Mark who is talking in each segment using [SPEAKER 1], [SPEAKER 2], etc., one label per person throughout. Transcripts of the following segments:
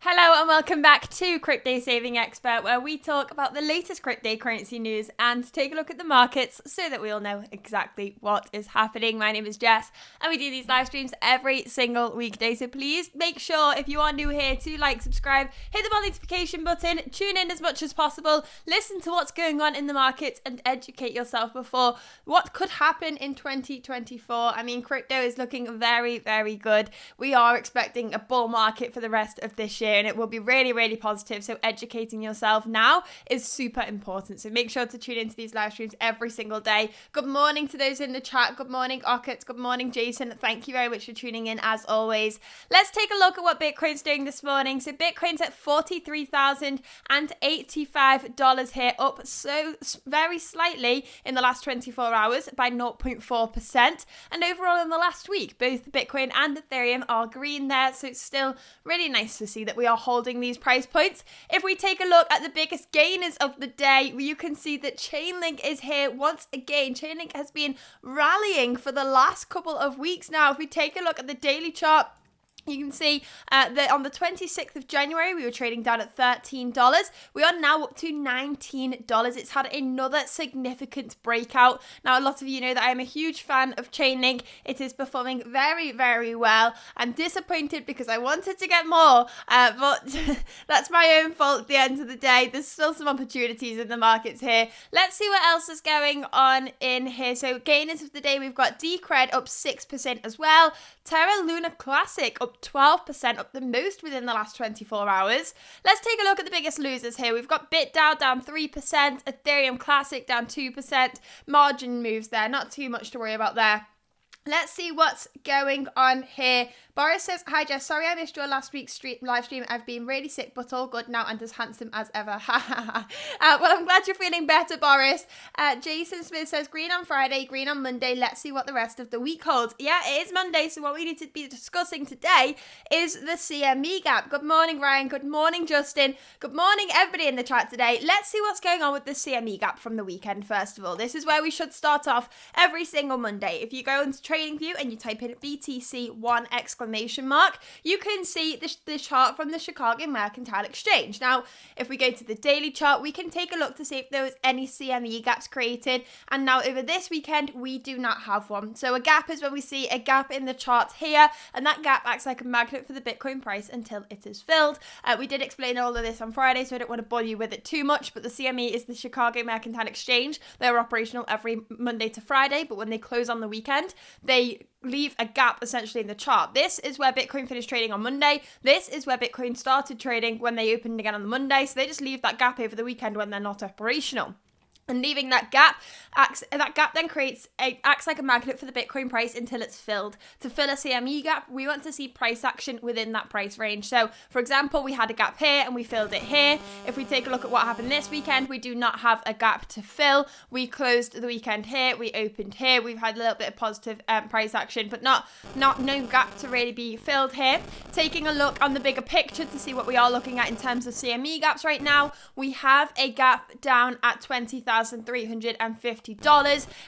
[SPEAKER 1] Hello and welcome back to Crypto Saving Expert, where we talk about the latest cryptocurrency news and take a look at the markets so that we all know exactly what is happening. My name is Jess and we do these live streams every single weekday. So please make sure, if you are new here, to like, subscribe, hit the bell notification button, tune in as much as possible, listen to what's going on in the markets and educate yourself before what could happen in 2024. I mean, crypto is looking very, very good. We are expecting a bull market for the rest of this year, and it will be really, really positive. So educating yourself now is super important. So make sure to tune into these live streams every single day. Good morning to those in the chat. Good morning, Ockett. Good morning, Jason. Thank you very much for tuning in as always. Let's take a look at what Bitcoin's doing this morning. So Bitcoin's at $43,085 here, up so very slightly in the last 24 hours by 0.4%. And overall in the last week, both Bitcoin and Ethereum are green there. So it's still really nice to see that we are holding these price points. If we take a look at the biggest gainers of the day, you can see that Chainlink is here once again. Chainlink has been rallying for the last couple of weeks now. If we take a look at the daily chart, you can see that on the 26th of January, we were trading down at $13. We are now up to $19. It's had another significant breakout. Now, a lot of you know that I am a huge fan of Chainlink. It is performing very, very well. I'm disappointed because I wanted to get more, but that's my own fault at the end of the day. There's still some opportunities in the markets here. Let's see what else is going on in here. So gainers of the day, we've got Decred up 6% as well. Terra Luna Classic up 12%, up the most within the last 24 hours. Let's take a look at the biggest losers here. We've got BitDAO down 3%, Ethereum Classic down 2%. Margin moves there, not too much to worry about there. Let's see what's going on here. Boris says, hi Jess, sorry I missed your last week's live stream. I've been really sick, but all good now and as handsome as ever. Well, I'm glad you're feeling better, Boris. Jason Smith says, green on Friday, green on Monday. Let's see what the rest of the week holds. Yeah, it is Monday, so what we need to be discussing today is the CME gap. Good morning, Ryan. Good morning, Justin. Good morning, everybody in the chat today. Let's see what's going on with the CME gap from the weekend, first of all. This is where we should start off every single Monday. If you go into TradingView and you type in BTC1 exclamation mark, you can see the chart from the Chicago Mercantile Exchange. Now, if we go to the daily chart, we can take a look to see if there was any CME gaps created. And now over this weekend, we do not have one. So a gap is when we see a gap in the chart here, and that gap acts like a magnet for the Bitcoin price until it is filled. We did explain all of this on Friday, so I don't want to bore you with it too much, but the CME is the Chicago Mercantile Exchange. They're operational every Monday to Friday, but when they close on the weekend, they leave a gap essentially in the chart. This is where Bitcoin finished trading on Monday. This is where Bitcoin started trading when they opened again on the Monday. So they just leave that gap over the weekend when they're not operational. And leaving that gap acts like a magnet for the Bitcoin price until it's filled. To fill a CME gap, we want to see price action within that price range. So, for example, we had a gap here and we filled it here. If we take a look at what happened this weekend, we do not have a gap to fill. We closed the weekend here, we opened here. We've had a little bit of positive price action, but no gap to really be filled here. Taking a look on the bigger picture to see what we are looking at in terms of CME gaps right now, we have a gap down at $20,350.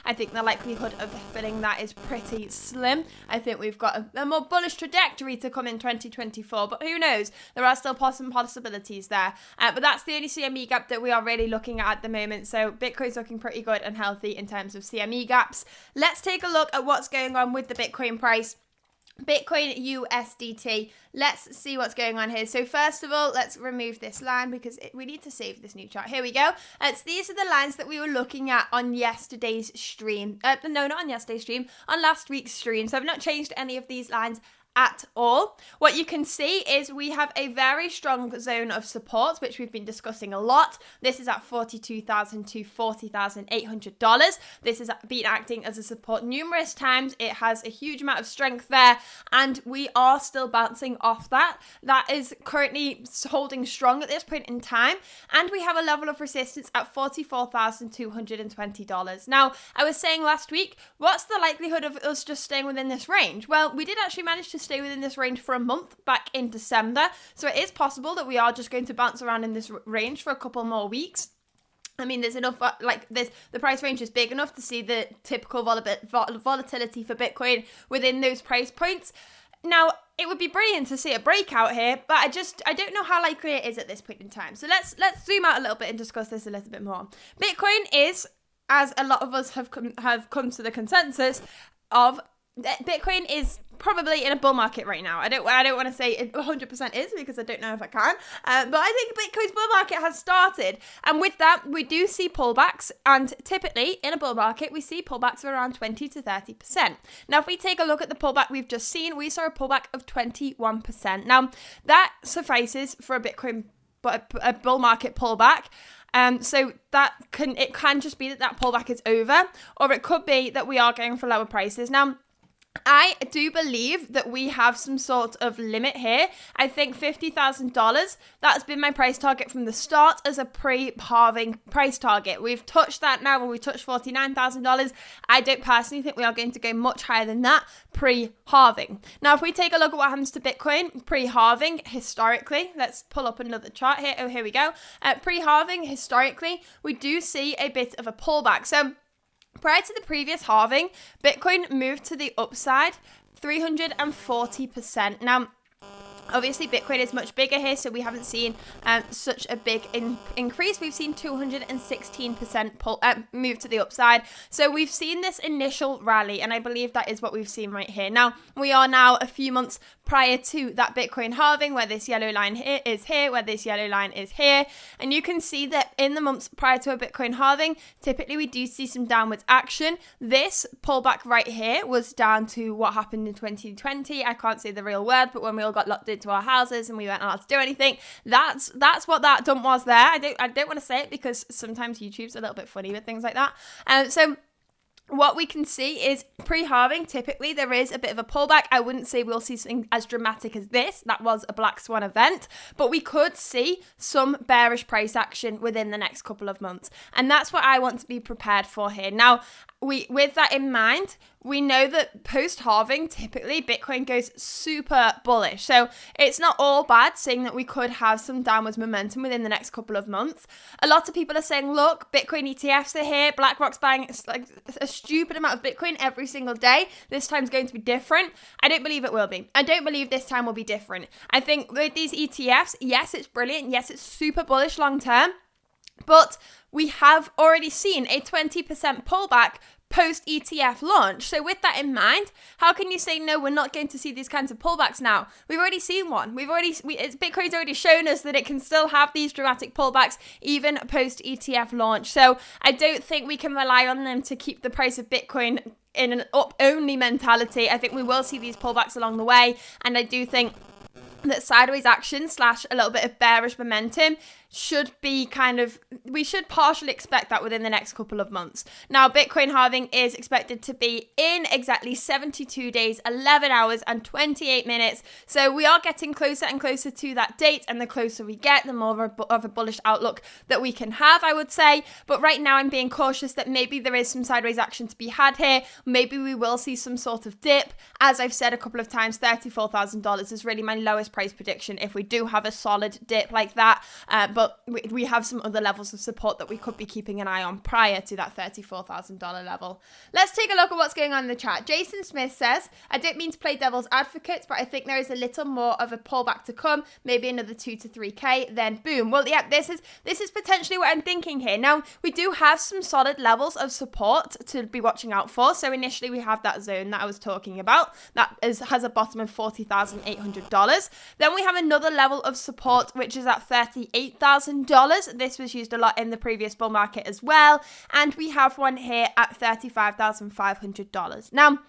[SPEAKER 1] I think the likelihood of filling that is pretty slim. I think we've got a more bullish trajectory to come in 2024, but who knows? There are still some possibilities there. But that's the only CME gap that we are really looking at the moment. So Bitcoin's looking pretty good and healthy in terms of CME gaps. Let's take a look at what's going on with the Bitcoin price. Bitcoin USDT. Let's see what's going on here. So first of all, let's remove this line because we need to save this new chart. Here we go. These are the lines that we were looking at on yesterday's stream. No, not on yesterday's stream, on last week's stream. So I've not changed any of these lines at all. What you can see is we have a very strong zone of support, which we've been discussing a lot. This is at $42,000 to $40,800. This has been acting as a support numerous times. It has a huge amount of strength there, and we are still bouncing off that. That is currently holding strong at this point in time, and we have a level of resistance at $44,220. Now, I was saying last week, what's the likelihood of us just staying within this range? Well, we did actually manage to stay within this range for a month back in December. So it is possible that we are just going to bounce around in this range for a couple more weeks. I mean, there's enough, the price range is big enough to see the typical volatility for Bitcoin within those price points. Now, it would be brilliant to see a breakout here, but I don't know how likely it is at this point in time. So let's zoom out a little bit and discuss this a little bit more. Bitcoin is, as a lot of us have come to the consensus of, Bitcoin is probably in a bull market right now. I don't want to say it 100% is, because I don't know if I can, but I think Bitcoin's bull market has started, and with that we do see pullbacks, and typically in a bull market we see pullbacks of around 20 to 30%. Now if we take a look at the pullback we've just seen, we saw a pullback of 21%. Now that suffices for a Bitcoin a bull market pullback. So it can just be that pullback is over, or it could be that we are going for lower prices. Now, I do believe that we have some sort of limit here. I think $50,000, that's been my price target from the start as a pre-halving price target. We've touched that now when we touched $49,000. I don't personally think we are going to go much higher than that pre-halving. Now, if we take a look at what happens to Bitcoin pre-halving historically, let's pull up another chart here. Oh, here we go. Pre-halving historically, we do see a bit of a pullback. So prior to the previous halving, Bitcoin moved to the upside 340%. Now, obviously, Bitcoin is much bigger here, so we haven't seen such a big increase. We've seen 216% move to the upside. So we've seen this initial rally, and I believe that is what we've seen right here. Now, we are now a few months prior to that Bitcoin halving, where this yellow line here is here, where this yellow line is here. And you can see that in the months prior to a Bitcoin halving, typically we do see some downwards action. This pullback right here was down to what happened in 2020. I can't say the real word, but when we all got locked into our houses and we weren't allowed to do anything, that's what that dump was there. I don't want to say it because sometimes YouTube's a little bit funny with things like that. So what we can see is pre-halving, typically there is a bit of a pullback. I wouldn't say we'll see something as dramatic as this. That was a black swan event, but we could see some bearish price action within the next couple of months. And that's what I want to be prepared for here. Now, with that in mind, we know that post-halving, typically Bitcoin goes super bullish. So it's not all bad saying that we could have some downwards momentum within the next couple of months. A lot of people are saying, look, Bitcoin ETFs are here. BlackRock's buying like a stupid amount of Bitcoin every single day. This time's going to be different. I don't believe it will be. I don't believe this time will be different. I think with these ETFs, yes, it's brilliant. Yes, it's super bullish long term. But we have already seen a 20% pullback post ETF launch. So with that in mind, how can you say, no, we're not going to see these kinds of pullbacks now? We've already seen one. Bitcoin's already shown us that it can still have these dramatic pullbacks even post ETF launch. So I don't think we can rely on them to keep the price of Bitcoin in an up-only mentality. I think we will see these pullbacks along the way. And I do think that sideways action / a little bit of bearish momentum should be we should partially expect that within the next couple of months. Now, Bitcoin halving is expected to be in exactly 72 days, 11 hours and 28 minutes. So we are getting closer and closer to that date, and the closer we get, the more of a bullish outlook that we can have, I would say. But right now I'm being cautious that maybe there is some sideways action to be had here. Maybe we will see some sort of dip. As I've said a couple of times, $34,000 is really my lowest price prediction if we do have a solid dip like that. But we have some other levels of support that we could be keeping an eye on prior to that $34,000 level. Let's take a look at what's going on in the chat. Jason Smith says, I don't mean to play devil's advocate, but I think there is a little more of a pullback to come, maybe another 2 to 3K, then boom. Well, yeah, this is potentially what I'm thinking here. Now, we do have some solid levels of support to be watching out for. So initially we have that zone that I was talking about that has a bottom of $40,800. Then we have another level of support, which is at $38,000. This was used a lot in the previous bull market as well. And we have one here at $35,500. Now,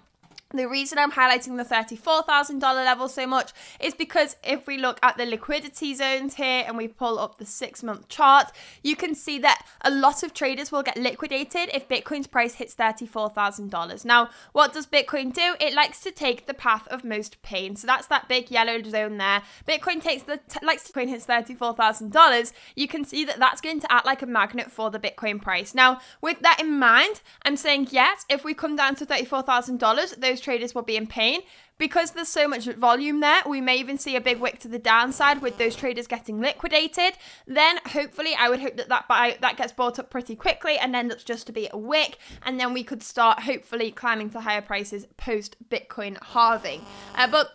[SPEAKER 1] the reason I'm highlighting the $34,000 level so much is because if we look at the liquidity zones here and we pull up the 6-month chart, you can see that a lot of traders will get liquidated if Bitcoin's price hits $34,000. Now, what does Bitcoin do? It likes to take the path of most pain. So that's that big yellow zone there. Bitcoin hits $34,000. You can see that that's going to act like a magnet for the Bitcoin price. Now, with that in mind, I'm saying yes, if we come down to $34,000, those traders will be in pain. Because there's so much volume there, we may even see a big wick to the downside with those traders getting liquidated. Then hopefully, I would hope that gets bought up pretty quickly and ends up just to be a wick. And then we could start hopefully climbing to higher prices post Bitcoin halving. But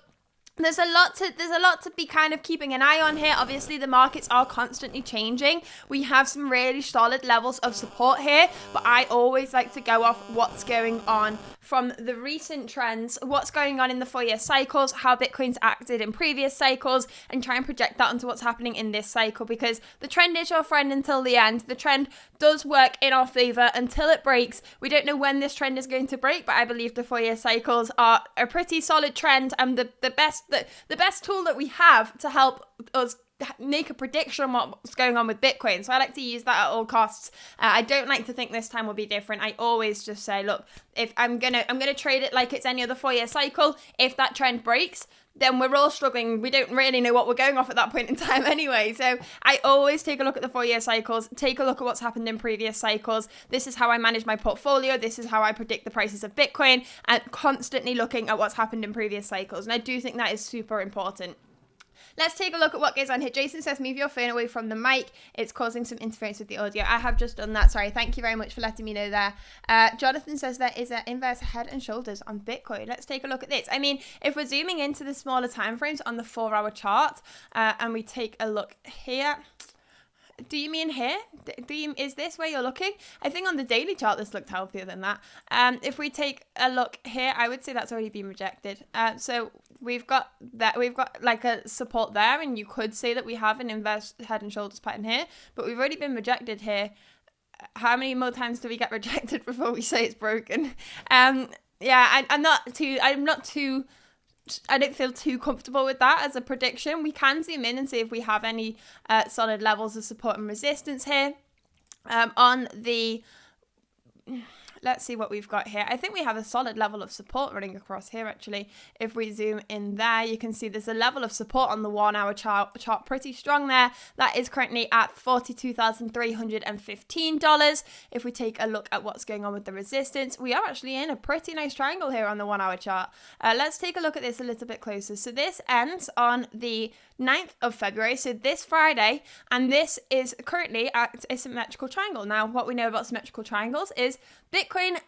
[SPEAKER 1] there's a lot to be kind of keeping an eye on here. Obviously, the markets are constantly changing. We have some really solid levels of support here, but I always like to go off what's going on from the recent trends, what's going on in the 4-year cycles, how Bitcoin's acted in previous cycles, and try and project that onto what's happening in this cycle, because the trend is your friend until the end. The trend does work in our favor until it breaks. We don't know when this trend is going to break, but I believe the 4-year cycles are a pretty solid trend, and the best tool that we have to help us make a prediction on what's going on with Bitcoin. So I like to use that at all costs. I don't like to think this time will be different. I always just say, look, if I'm gonna trade it like it's any other 4-year cycle. If that trend breaks, then we're all struggling. We don't really know what we're going off at that point in time anyway. So I always take a look at the 4-year cycles, take a look at what's happened in previous cycles. This is how I manage my portfolio. This is how I predict the prices of Bitcoin, and constantly looking at what's happened in previous cycles. And I do think that is super important. Let's take a look at what goes on here. Jason says, move your phone away from the mic. It's causing some interference with the audio. I have just done that. Sorry. Thank you very much for letting me know there. Jonathan says there is an inverse head and shoulders on Bitcoin. Let's take a look at this. I mean, if we're zooming into the smaller time frames on the 4-hour chart, and we take a look here. Do you mean here? Is this where you're looking? I think on the daily chart this looked healthier than that. If we take a look here, I would say that's already been rejected. So we've got like a support there, and you could say that we have an inverse head and shoulders pattern here, but we've already been rejected here. How many more times do we get rejected before we say it's broken? Yeah, I don't feel too comfortable with that as a prediction. We can zoom in and see if we have any solid levels of support and resistance here. Let's see what we've got here. I think we have a solid level of support running across here, actually. If we zoom in there, you can see there's a level of support on the 1-hour chart pretty strong there. That is currently at $42,315. If we take a look at what's going on with the resistance, we are actually in a pretty nice triangle here on the 1-hour chart. Let's take a look at this a little bit closer. So this ends on the 9th of February, so this Friday, and this is currently at a symmetrical triangle. Now, what we know about symmetrical triangles is Bitcoin,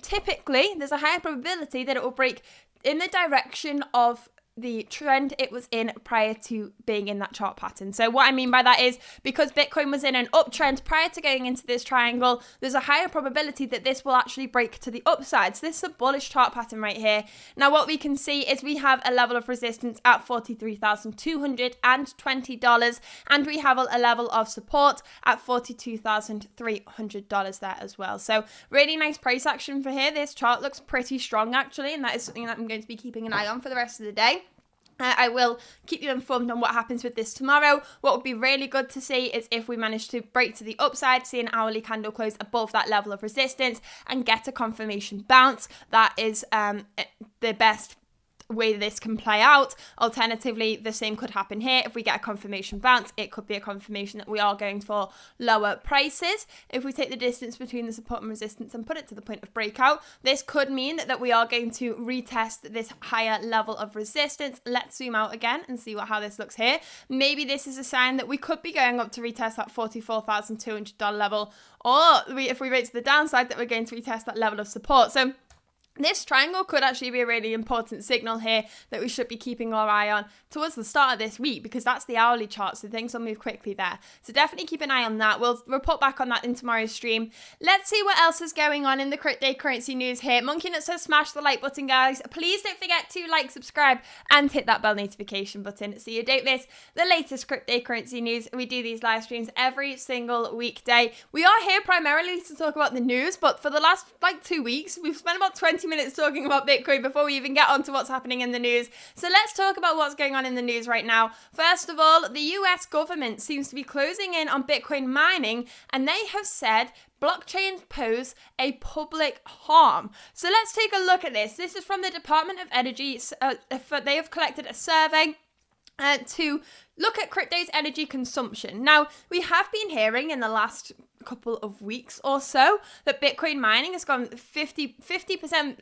[SPEAKER 1] typically, there's a higher probability that it will break in the direction of the trend it was in prior to being in that chart pattern. So what I mean by that is, because Bitcoin was in an uptrend prior to going into this triangle, there's a higher probability that this will actually break to the upside. So this is a bullish chart pattern right here. Now what we can see is we have a level of resistance at $43,220, and we have a level of support at $42,300 there as well. So really nice price action for here. This chart looks pretty strong actually, and that is something that I'm going to be keeping an eye on for the rest of the day. I will keep you informed on what happens with this tomorrow. What would be really good to see is if we manage to break to the upside, see an hourly candle close above that level of resistance, and get a confirmation bounce. That is the best way this can play out. Alternatively, the same could happen here. If we get a confirmation bounce, it could be a confirmation that we are going for lower prices. If we take the distance between the support and resistance and put it to the point of breakout, this could mean that we are going to retest this higher level of resistance. Let's zoom out again and see how this looks here. Maybe this is a sign that we could be going up to retest that $44,200 level, or if we rate to the downside, that we're going to retest that level of support. So this triangle could actually be a really important signal here that we should be keeping our eye on towards the start of this week, because that's the hourly chart, so things will move quickly there. So definitely keep an eye on that. We'll report back on that in tomorrow's stream. Let's see what else is going on in the crypto currency news here. Monkey Nut says smash the like button, guys. Please don't forget to like, subscribe, and hit that bell notification button so you don't miss the latest cryptocurrency news. We do these live streams every single weekday. We are here primarily to talk about the news, but for the last 2 weeks, we've spent about 20 minutes talking about Bitcoin before we even get on to what's happening in the news. So let's talk about what's going on in the news right now. First of all, the US government seems to be closing in on Bitcoin mining, and they have said blockchains pose a public harm. So let's take a look at this. This is from the Department of Energy. They have collected a survey to look at crypto's energy consumption. Now, we have been hearing in the last couple of weeks or so that Bitcoin mining has gone 50%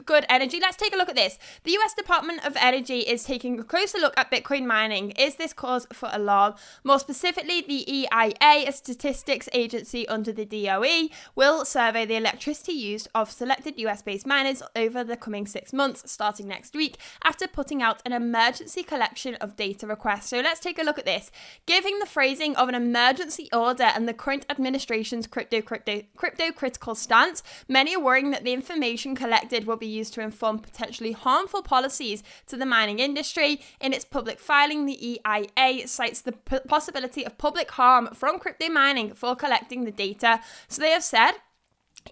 [SPEAKER 1] good energy. Let's take a look at this. The US Department of Energy is taking a closer look at Bitcoin mining. Is this cause for alarm? More specifically, the EIA, a statistics agency under the DOE, will survey the electricity used of selected US-based miners over the coming 6 months, starting next week, after putting out an emergency collection of data requests. So let's take a look at this. Giving the phrasing of an emergency order and the current administration's crypto critical stance, many are worrying that the information collected will be used to inform potentially harmful policies to the mining industry. In its public filing, the EIA cites the possibility of public harm from crypto mining for collecting the data. So they have said,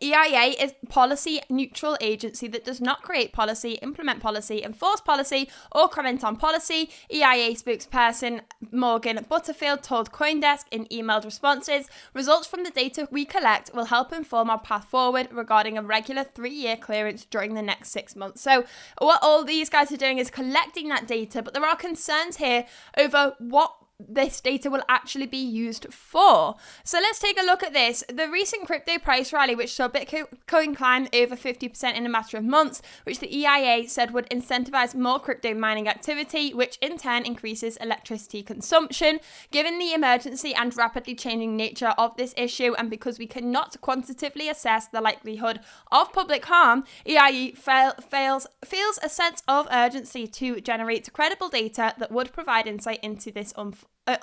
[SPEAKER 1] EIA is a policy-neutral agency that does not create policy, implement policy, enforce policy, or comment on policy. EIA spokesperson Morgan Butterfield told CoinDesk in emailed responses, results from the data we collect will help inform our path forward regarding a regular 3-year clearance during the next 6 months. So what all these guys are doing is collecting that data, but there are concerns here over what this data will actually be used for. So let's take a look at this. The recent crypto price rally, which saw Bitcoin climb over 50% in a matter of months, which the EIA said would incentivize more crypto mining activity, which in turn increases electricity consumption. Given the emergency and rapidly changing nature of this issue, and because we cannot quantitatively assess the likelihood of public harm, EIA feels a sense of urgency to generate credible data that would provide insight into this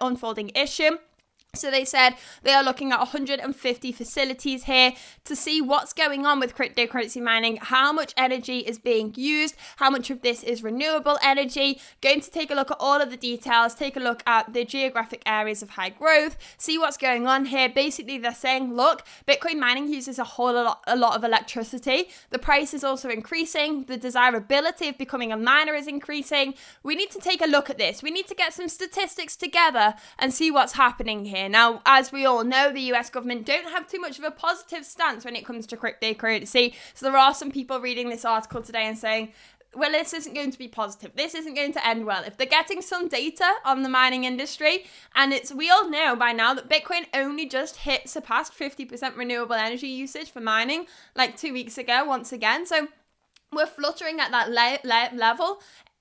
[SPEAKER 1] unfolding issue. So they said they are looking at 150 facilities here to see what's going on with cryptocurrency mining, how much energy is being used, how much of this is renewable energy. Going to take a look at all of the details, take a look at the geographic areas of high growth, see what's going on here. Basically, they're saying, look, Bitcoin mining uses a lot of electricity. The price is also increasing. The desirability of becoming a miner is increasing. We need to take a look at this. We need to get some statistics together and see what's happening here. Now, as we all know, the US government don't have too much of a positive stance when it comes to cryptocurrency. So there are some people reading this article today and saying, well, this isn't going to be positive. This isn't going to end well. If they're getting some data on the mining industry, and we all know by now that Bitcoin only just surpassed 50% renewable energy usage for mining like 2 weeks ago once again. So we're fluttering at that level.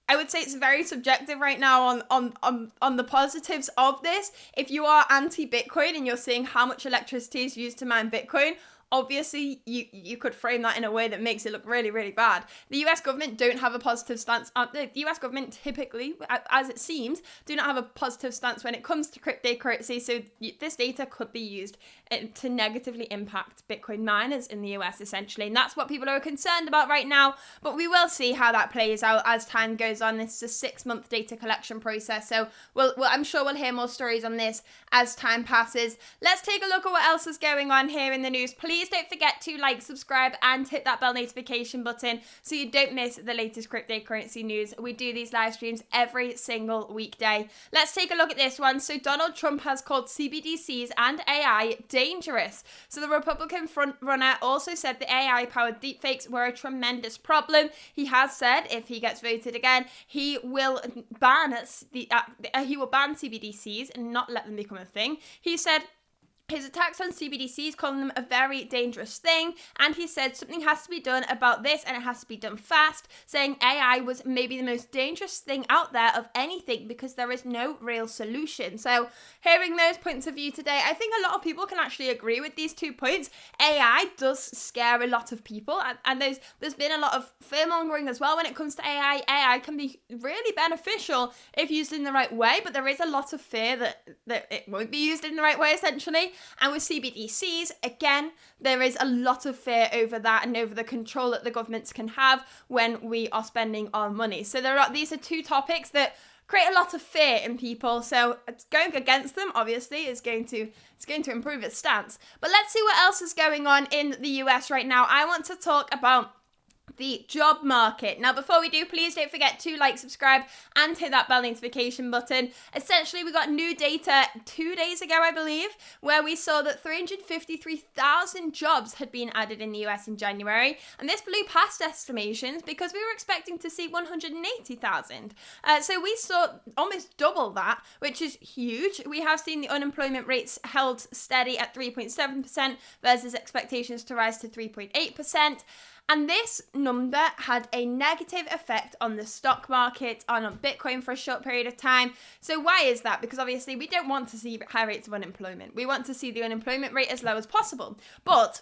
[SPEAKER 1] I would say it's very subjective right now on the positives of this. If you are anti-Bitcoin and you're seeing how much electricity is used to mine Bitcoin, obviously you could frame that in a way that makes it look really, really bad. The US government don't have a positive stance. The US government typically, as it seems, do not have a positive stance when it comes to cryptocurrency. So this data could be used to negatively impact Bitcoin miners in the US, essentially. And that's what people are concerned about right now. But we will see how that plays out as time goes on. This is a 6-month data collection process. So I'm sure we'll hear more stories on this as time passes. Let's take a look at what else is going on here in the news. Please don't forget to like, subscribe, and hit that bell notification button so you don't miss the latest cryptocurrency news. We do these live streams every single weekday. Let's take a look at this one. So Donald Trump has called CBDCs and AI dangerous. So the Republican frontrunner also said the AI-powered deepfakes were a tremendous problem. He has said if he gets voted again, he will ban CBDCs and not let them become a thing. He said his attacks on CBDCs, calling them a very dangerous thing, and he said something has to be done about this and it has to be done fast, saying AI was maybe the most dangerous thing out there of anything because there is no real solution. So hearing those points of view today, I think a lot of people can actually agree with these 2 points. AI does scare a lot of people, and there's been a lot of fear-mongering as well when it comes to AI. AI can be really beneficial if used in the right way, but there is a lot of fear that it won't be used in the right way, essentially. And with CBDCs, again, there is a lot of fear over that and over the control that the governments can have when we are spending our money. So these are 2 topics that create a lot of fear in people. So going against them, obviously, it's going to improve its stance. But let's see what else is going on in the US right now. I want to talk about the job market. Now, before we do, please don't forget to like, subscribe, and hit that bell notification button. Essentially, we got new data 2 days ago, I believe, where we saw that 353,000 jobs had been added in the US in January, and this blew past estimations because we were expecting to see 180,000. So we saw almost double that, which is huge. We have seen the unemployment rates held steady at 3.7% versus expectations to rise to 3.8%. And this number had a negative effect on the stock market, on Bitcoin for a short period of time. So why is that? Because obviously we don't want to see high rates of unemployment. We want to see the unemployment rate as low as possible. But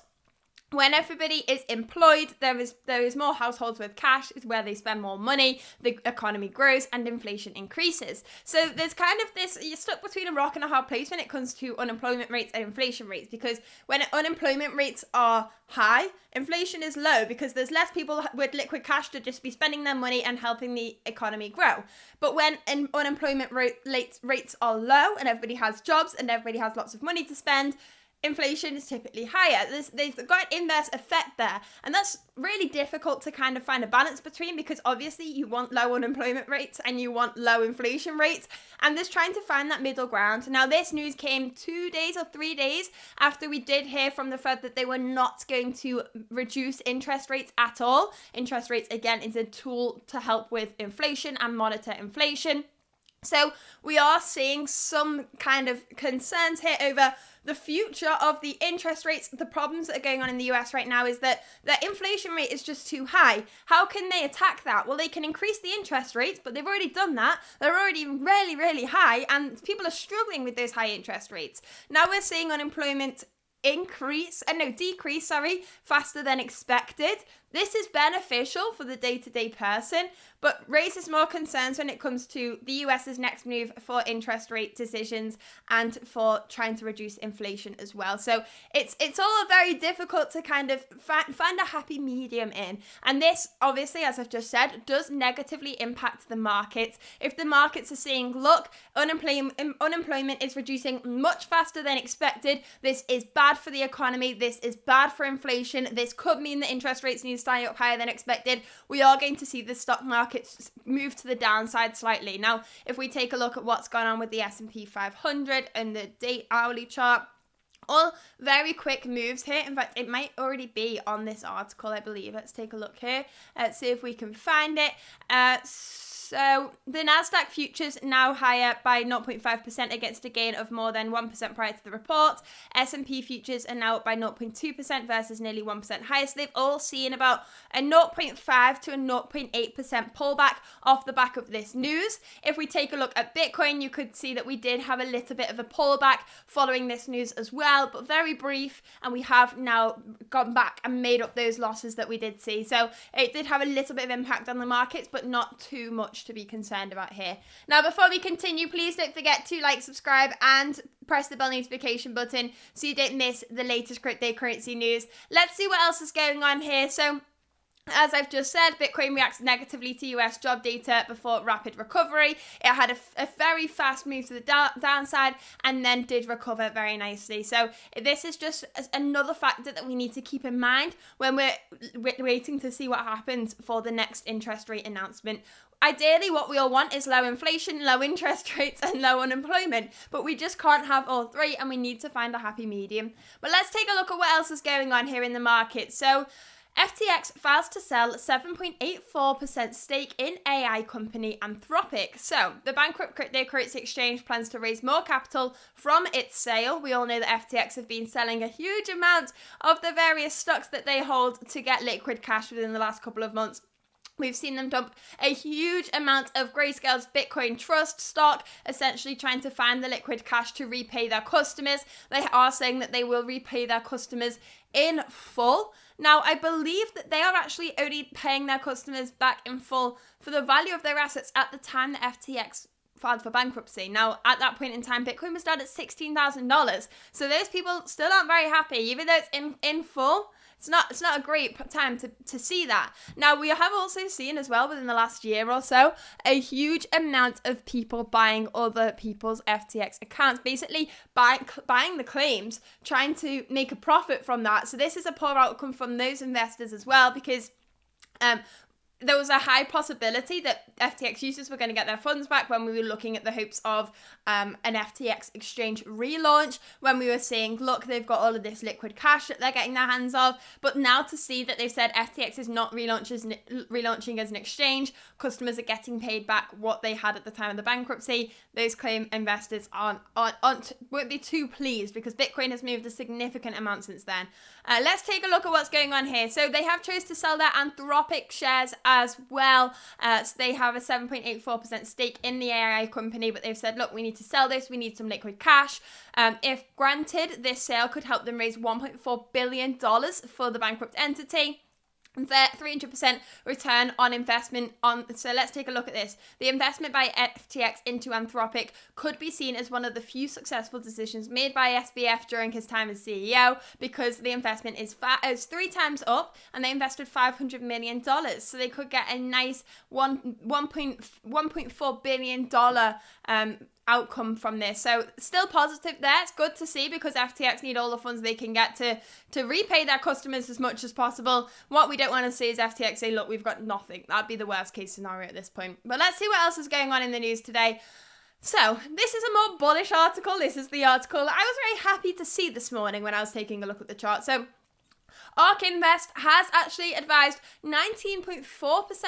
[SPEAKER 1] when everybody is employed, there is more households with cash, is where they spend more money, the economy grows, and inflation increases. So there's kind of this, you're stuck between a rock and a hard place when it comes to unemployment rates and inflation rates, because when unemployment rates are high, inflation is low because there's less people with liquid cash to just be spending their money and helping the economy grow. But when unemployment rates are low and everybody has jobs and everybody has lots of money to spend, inflation is typically higher. They've got an inverse effect there. And that's really difficult to kind of find a balance between, because obviously you want low unemployment rates and you want low inflation rates. And there's trying to find that middle ground. Now, this news came 2 days or 3 days after we did hear from the Fed that they were not going to reduce interest rates at all. Interest rates, again, is a tool to help with inflation and monitor inflation. So we are seeing some kind of concerns here over the future of the interest rates. The problems that are going on in the US right now is that the inflation rate is just too high. How can they attack that? Well, they can increase the interest rates, but they've already done that. They're already really, really high, and people are struggling with those high interest rates. Now we're seeing unemployment decrease, faster than expected. This is beneficial for the day-to-day person, but raises more concerns when it comes to the US's next move for interest rate decisions and for trying to reduce inflation as well. So it's all very difficult to kind of find a happy medium in. And this, obviously, as I've just said, does negatively impact the markets. If the markets are saying, look, unemployment is reducing much faster than expected, this is bad for the economy, this is bad for inflation, this could mean that interest rates need to stay up higher than expected, we are going to see the stock markets move to the downside slightly. Now, if we take a look at what's gone on with the S&P 500 and the hourly chart, all very quick moves here. In fact, it might already be on this article, I believe. Let's take a look here. See if we can find it. So the Nasdaq futures now higher by 0.5% against a gain of more than 1% prior to the report. S&P futures are now up by 0.2% versus nearly 1% higher. So they've all seen about a 0.5 to a 0.8% pullback off the back of this news. If we take a look at Bitcoin, you could see that we did have a little bit of a pullback following this news as well, but very brief, and we have now gone back and made up those losses that we did see. So it did have a little bit of impact on the markets, but not too much to be concerned about here. Now, before we continue, please don't forget to like, subscribe, and press the bell notification button so you don't miss the latest cryptocurrency news. Let's see what else is going on here. So, as I've just said, Bitcoin reacts negatively to US job data before rapid recovery. It had a very fast move to the downside and then did recover very nicely. So this is just another factor that we need to keep in mind when we're waiting to see what happens for the next interest rate announcement. Ideally, what we all want is low inflation, low interest rates, and low unemployment. But we just can't have all three, and we need to find a happy medium. But let's take a look at what else is going on here in the market. So FTX files to sell 7.84% stake in AI company Anthropic. So, the bankrupt cryptocurrency exchange plans to raise more capital from its sale. We all know that FTX have been selling a huge amount of the various stocks that they hold to get liquid cash within the last couple of months. We've seen them dump a huge amount of Grayscale's Bitcoin Trust stock, essentially trying to find the liquid cash to repay their customers. They are saying that they will repay their customers in full. Now, I believe that they are actually only paying their customers back in full for the value of their assets at the time that FTX filed for bankruptcy. Now, at that point in time, Bitcoin was down at $16,000. So those people still aren't very happy, even though it's in full. It's not a great time to see that. Now, we have also seen as well within the last year or so a huge amount of people buying other people's FTX accounts, basically buying the claims, trying to make a profit from that. So this is a poor outcome from those investors as well, because there was a high possibility that FTX users were going to get their funds back when we were looking at the hopes of an FTX exchange relaunch, when we were saying, look, they've got all of this liquid cash that they're getting their hands of. But now to see that they've said FTX is not relaunching as an exchange, customers are getting paid back what they had at the time of the bankruptcy, those claim investors won't be too pleased, because Bitcoin has moved a significant amount since then. Let's take a look at what's going on here. So they have chose to sell their Anthropic shares as well. So they have a 7.84% stake in the AI company, but they've said, look, we need to sell this. We need some liquid cash. If granted, this sale could help them raise $1.4 billion for the bankrupt entity. Their 300% return on investment so let's take a look at this. The investment by FTX into Anthropic could be seen as one of the few successful decisions made by SBF during his time as CEO, because the investment is 3 times up, and they invested $500 million. So they could get a nice $1.4 billion outcome from this. So still positive there. It's good to see, because FTX need all the funds they can get to repay their customers as much as possible. What we don't want to see is FTX say, look, we've got nothing. That'd be the worst case scenario at this point. But let's see what else is going on in the news today. So this is a more bullish article. This is the article I was very happy to see this morning when I was taking a look at the chart. So ARK Invest has actually advised 19.4%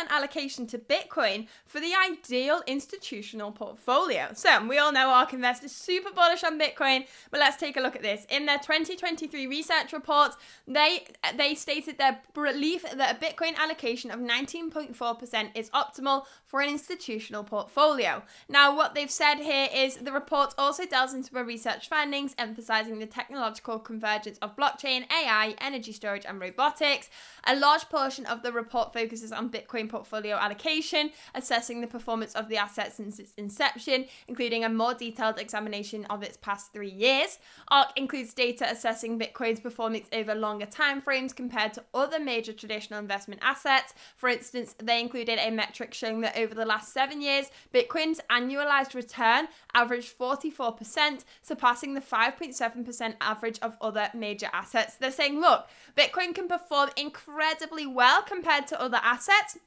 [SPEAKER 1] allocation to Bitcoin for the ideal institutional portfolio. So we all know ARK Invest is super bullish on Bitcoin, but let's take a look at this. In their 2023 research report, they stated their belief that a Bitcoin allocation of 19.4% is optimal for an institutional portfolio. Now, what they've said here is the report also delves into the research findings, emphasizing the technological convergence of blockchain, AI, energy storage, and robotics. A large portion of the report focuses on Bitcoin portfolio allocation, assessing the performance of the asset since its inception, including a more detailed examination of its past 3 years. ARK includes data assessing Bitcoin's performance over longer timeframes compared to other major traditional investment assets. For instance, they included a metric showing that over the last 7 years, Bitcoin's annualized return averaged 44%, surpassing the 5.7% average of other major assets. They're saying, look, Bitcoin can perform incredibly well compared to other assets.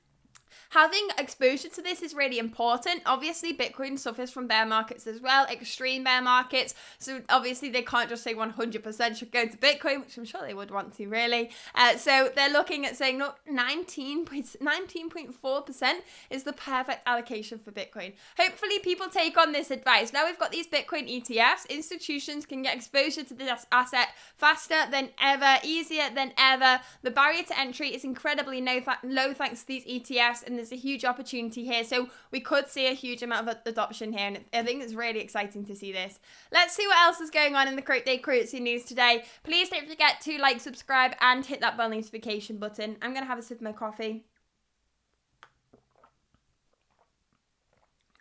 [SPEAKER 1] Having exposure to this is really important. Obviously, Bitcoin suffers from bear markets as well, extreme bear markets. So obviously, they can't just say 100% should go to Bitcoin, which I'm sure they would want to, really. So they're looking at saying, look, 19.4% is the perfect allocation for Bitcoin. Hopefully, people take on this advice. Now we've got these Bitcoin ETFs. Institutions can get exposure to this asset faster than ever, easier than ever. The barrier to entry is incredibly low thanks to these ETFs, and there's a huge opportunity here. So we could see a huge amount of adoption here, and I think it's really exciting to see this. Let's see what else is going on in the cryptocurrency news today. Please don't forget to like, subscribe, and hit that bell notification button. I'm going to have a sip of my coffee.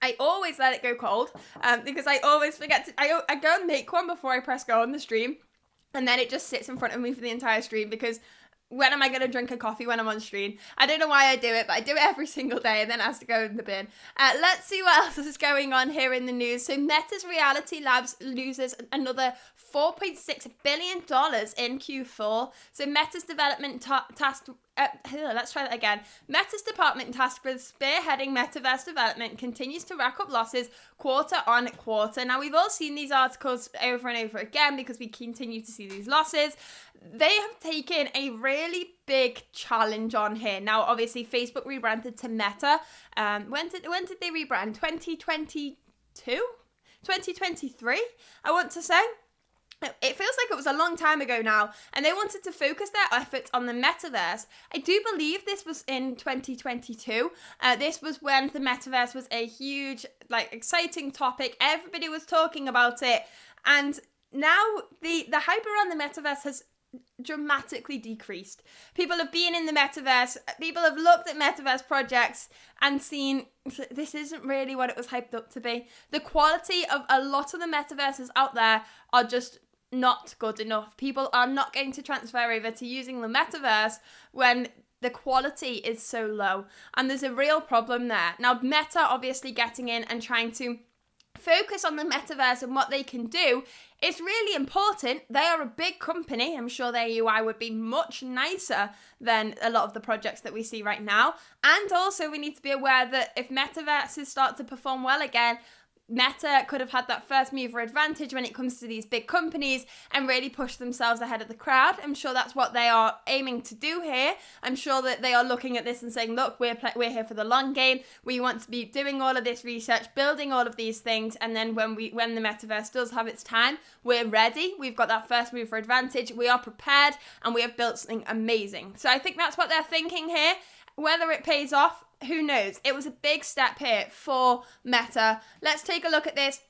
[SPEAKER 1] I always let it go cold because I always forget to, I go and make one before I press go on the stream, and then it just sits in front of me for the entire stream, because when am I going to drink a coffee when I'm on stream? I don't know why I do it, but I do it every single day, and then it has to go in the bin. Let's see what else is going on here in the news. So Meta's Reality Labs loses another $4.6 billion in Q4. So Meta's development let's try that again. Meta's department tasked with spearheading metaverse development continues to rack up losses quarter on quarter. Now, we've all seen these articles over and over again because we continue to see these losses. They have taken a really big challenge on here. Now, obviously, Facebook rebranded to Meta. When did they rebrand? 2022? 2023, I want to say. It feels like it was a long time ago now, and they wanted to focus their efforts on the metaverse. I do believe this was in 2022. This was when the metaverse was a huge, exciting topic. Everybody was talking about it, and now the hype around the metaverse has dramatically decreased. People have been in the metaverse, people have looked at metaverse projects and seen this isn't really what it was hyped up to be. The quality of a lot of the metaverses out there are just not good enough. People are not going to transfer over to using the metaverse when the quality is so low, and there's a real problem there. Now, Meta obviously getting in and trying to focus on the metaverse and what they can do it's really important. They are a big company. I'm sure their UI would be much nicer than a lot of the projects that we see right now. And also we need to be aware that if metaverses start to perform well again, Meta could have had that first mover advantage when it comes to these big companies and really push themselves ahead of the crowd. I'm sure that's what they are aiming to do here. I'm sure that they are looking at this and saying, look, we're here for the long game. We want to be doing all of this research, building all of these things, and then when the metaverse does have its time, we're ready. We've got that first mover advantage. We are prepared, and we have built something amazing. So I think that's what they're thinking here. Whether it pays off, who knows? It was a big step here for Meta. Let's take a look at this.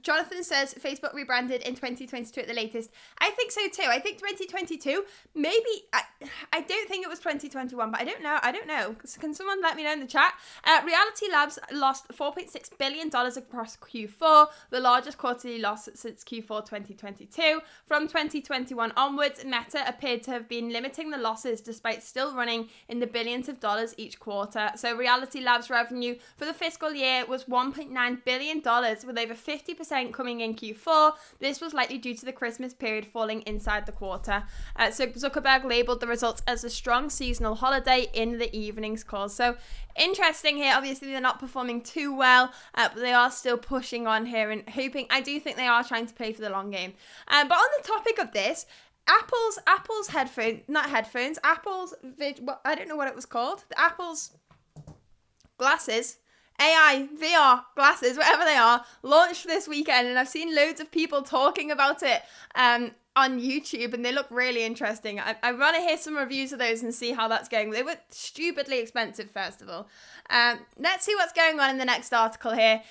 [SPEAKER 1] Jonathan says Facebook rebranded in 2022 at the latest. I think so too. I think 2022, maybe, I don't think it was 2021, but I don't know. Can someone let me know in the chat? Reality Labs lost $4.6 billion across Q4, the largest quarterly loss since Q4 2022. From 2021 onwards, Meta appeared to have been limiting the losses despite still running in the billions of dollars each quarter. So Reality Labs revenue for the fiscal year was $1.9 billion, with over 50% coming in Q4. This was likely due to the Christmas period falling inside the quarter. So Zuckerberg labeled the results as a strong seasonal holiday in the evenings calls. So interesting here. Obviously, they're not performing too well, but they are still pushing on here and hoping. I do think they are trying to play for the long game. But on the topic of this, Apple's headphones, I don't know what it was called. Apple's glasses, AI, VR glasses, whatever they are, launched this weekend, and I've seen loads of people talking about it on YouTube, and they look really interesting. I want to hear some reviews of those and see how that's going. They were stupidly expensive, first of all. Let's see what's going on in the next article here.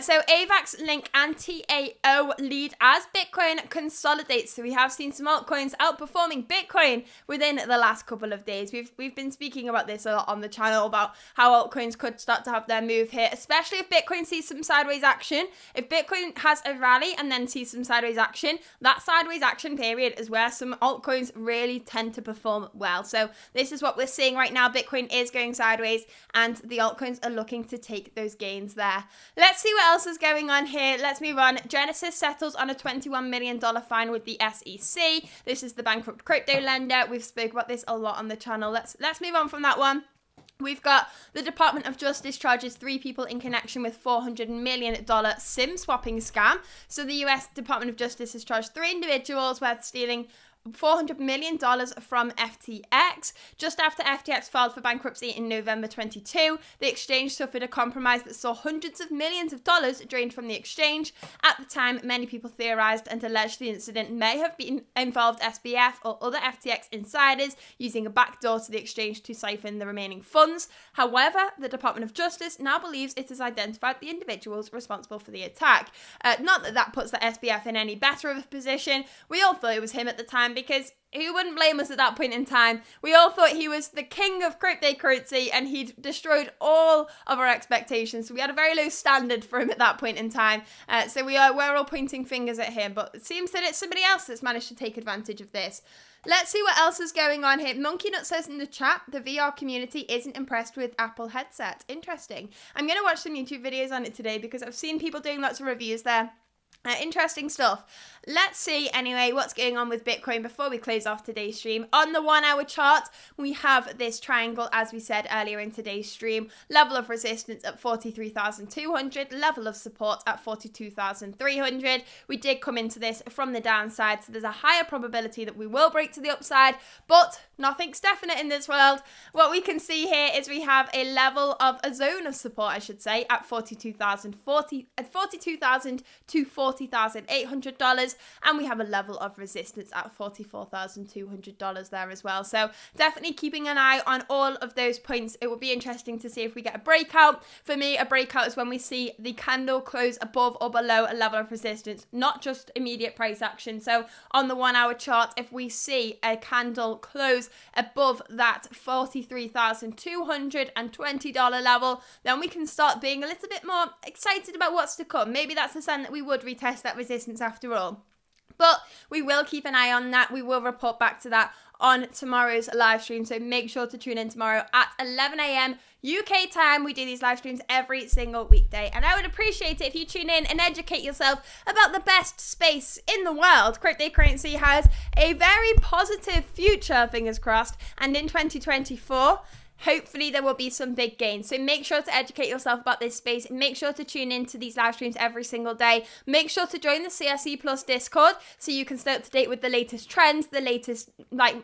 [SPEAKER 1] So AVAX link and TAO lead as Bitcoin consolidates. So we have seen some altcoins outperforming Bitcoin within the last couple of days. We've been speaking about this a lot on the channel about how altcoins could start to have their move here, especially if Bitcoin sees some sideways action. If Bitcoin has a rally and then sees some sideways action, that sideways action period is where some altcoins really tend to perform well. So this is what we're seeing right now. Bitcoin is going sideways and the altcoins are looking to take those gains there. Let's see what else is going on here. Let's move on. Genesis settles on a $21 million fine with the SEC. This is the bankrupt crypto lender. We've spoke about this a lot on the channel. Let's move on from that one. We've got the Department of Justice charges 3 people in connection with $400 million SIM swapping scam. So the US Department of Justice has charged 3 individuals with stealing $400 million from FTX. Just after FTX filed for bankruptcy in November 22, the exchange suffered a compromise that saw hundreds of millions of dollars drained from the exchange. At the time, many people theorized and alleged the incident may have been involved SBF or other FTX insiders using a backdoor to the exchange to siphon the remaining funds. However, the Department of Justice now believes it has identified the individuals responsible for the attack. Not that that puts the SBF in any better of a position. We all thought it was him at the time, because who wouldn't blame us at that point in time? We all thought he was the king of cryptocurrency and he'd destroyed all of our expectations. So we had a very low standard for him at that point in time. So we're all pointing fingers at him, but it seems that it's somebody else that's managed to take advantage of this. Let's see what else is going on here. Monkey Nut says in the chat, the VR community isn't impressed with Apple headset. Interesting. I'm going to watch some YouTube videos on it today because I've seen people doing lots of reviews there. Interesting stuff. Let's see anyway what's going on with Bitcoin before we close off today's stream. On the 1 hour chart, we have this triangle, as we said earlier in today's stream. Level of resistance at 43,200, level of support at 42,300. We did come into this from the downside, so there's a higher probability that we will break to the upside, but nothing's definite in this world. What we can see here is we have a level of a zone of support, I should say, at $42,000 to $40,800, and we have a level of resistance at $44,200 there as well. So definitely keeping an eye on all of those points. It will be interesting to see if we get a breakout. For me, a breakout is when we see the candle close above or below a level of resistance, not just immediate price action. So on the 1 hour chart, if we see a candle close above that $43,220 level, then we can start being a little bit more excited about what's to come. Maybe that's the sign that we would retest that resistance after all. But we will keep an eye on that. We will report back to that on tomorrow's live stream. So make sure to tune in tomorrow at 11 a.m. UK time. We do these live streams every single weekday. And I would appreciate it if you tune in and educate yourself about the best space in the world. Cryptocurrency has a very positive future, fingers crossed. And in 2024, hopefully there will be some big gains. So make sure to educate yourself about this space. Make sure to tune into these live streams every single day. Make sure to join the CSE Plus Discord so you can stay up to date with the latest trends, the latest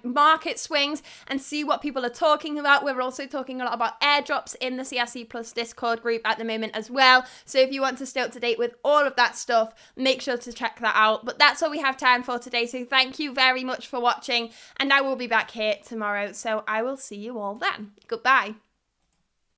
[SPEAKER 1] market swings, and see what people are talking about. We're also talking a lot about airdrops in the CSE Plus Discord group at the moment as well. So if you want to stay up to date with all of that stuff, make sure to check that out. But that's all we have time for today. So thank you very much for watching, and I will be back here tomorrow. So I will see you all then. Goodbye.